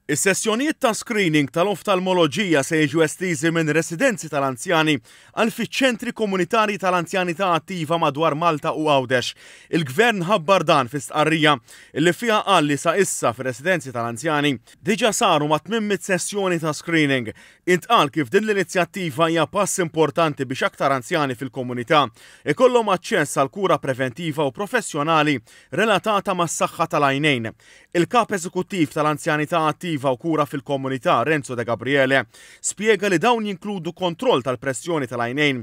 Is-sessjonijiet ta' screening tal-oftalmoloġija se jiġu estiżi minn residenzi tal-anzjani għal fiċ-ċentri komunitarji tal-anzjanità attiva madwar Malta u Għawdex. Il-Gvern ħabbar dan fi stqarrija illi fiha qal li sa issa fir-residenzi tal-anzjani diġà saru ma' 800 sessjoni ta' screening. Intqal kif din l-inizjattiva hija pass importanti biex aktar anzjani fil-komunità ikollhom aċċess għal kura preventiva u professjonali relatata mas-saħħa tal-għajnejn. Il-kap eżekuttiv tal-anzjanità attiva u kura fil-komunità Renzo De Gabriele spjega li dawn jinkludu kontroll tal-pressjoni tal-għajnejn,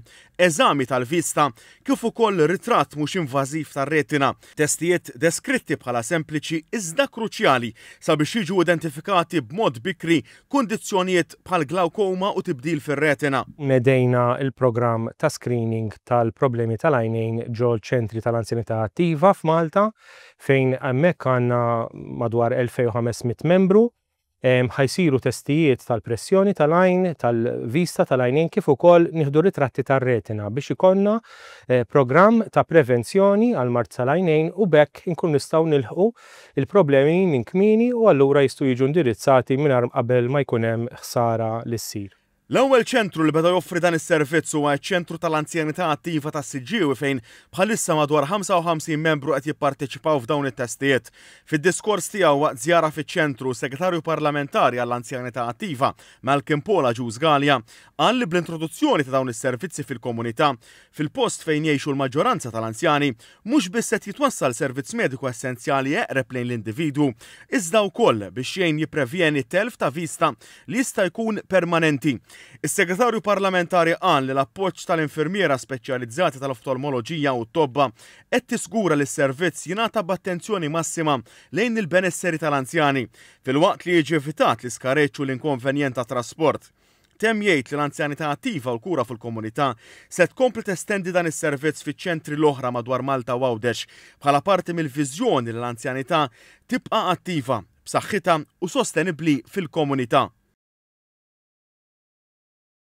eżami tal-vista, kif ukoll ritratt mhux invażiv tar-retina, testijiet deskritti bħala sempliċi iżda kruċjali sabiex jiġu identifikati b'mod bikri kundizzjonijiet bħal glaukoma u tibdil fir-retina. Nedejna il-programm ta' screening tal-problemi tal-għajnejn ġol ċentri tal-anzjanità attiva f'Malta fejn hemmhekk għandna madwar 2500 membru. Ħajsiru testijiet tal-pressjoni tal-għajn, tal-vista tal-għajnejn kif ukoll nieħdu ritratti tar-retina biex ikollna programm ta' prevenzjoni għal mart tal-għajnejn u bekk inkun nistgħu nilħqu il-problemi minn kmieni u allura jistgħu jiġu indirizzati mingħajr qabel ma jkun hemm ħsara li ssir. L-ewwel ċentru li beda joffri dan is-servizz huwa ċ-ċentru tal-anzjanità attiva tas-Siġġiewi fejn bħalissa madwar 55 membru qed jipparteċipaw f'dawn it-testijiet. Fid-diskors tiegħu waqt żjara fiċ-ċentru, segretarju parlamentari għall-anzjanità attiva Malcolm Pola Ġuż Galja qal li bl-introduzzjoni ta' dawn is-servizzi fil-komunità fil-post fejn jgħixu l-maġġoranza tal-anzjani mhux biss qed jitwassal servizz mediku essenzjali eqreb lejn l-individwu, iżda wkoll biex jgħin jipprevjeni telf ta' vista li jista' jkun permanenti. Is-segretarju parlamentari qal li l-appoġġ tal-infermiera speċjalizzati tal-oftalmoloġija u t-tobba qed tiżgura li s-servizz jingħata b'attenzjoni massima lejn il-benesseri tal-anzjani filwaqt li jiġi evitat l-iskareġġ u l-inkonvenjent ta' trasport. Temm jgħid li l-anzjanità attiva u l-kura fil-komunità se tkompli testendi dan is-servizz fiċ-ċentri l-oħra madwar Malta u Għawdex bħala parti mill-viżjoni li l-anzjanità tibqa' attiva, b'saħħitha u sostenibbli fil-komunità.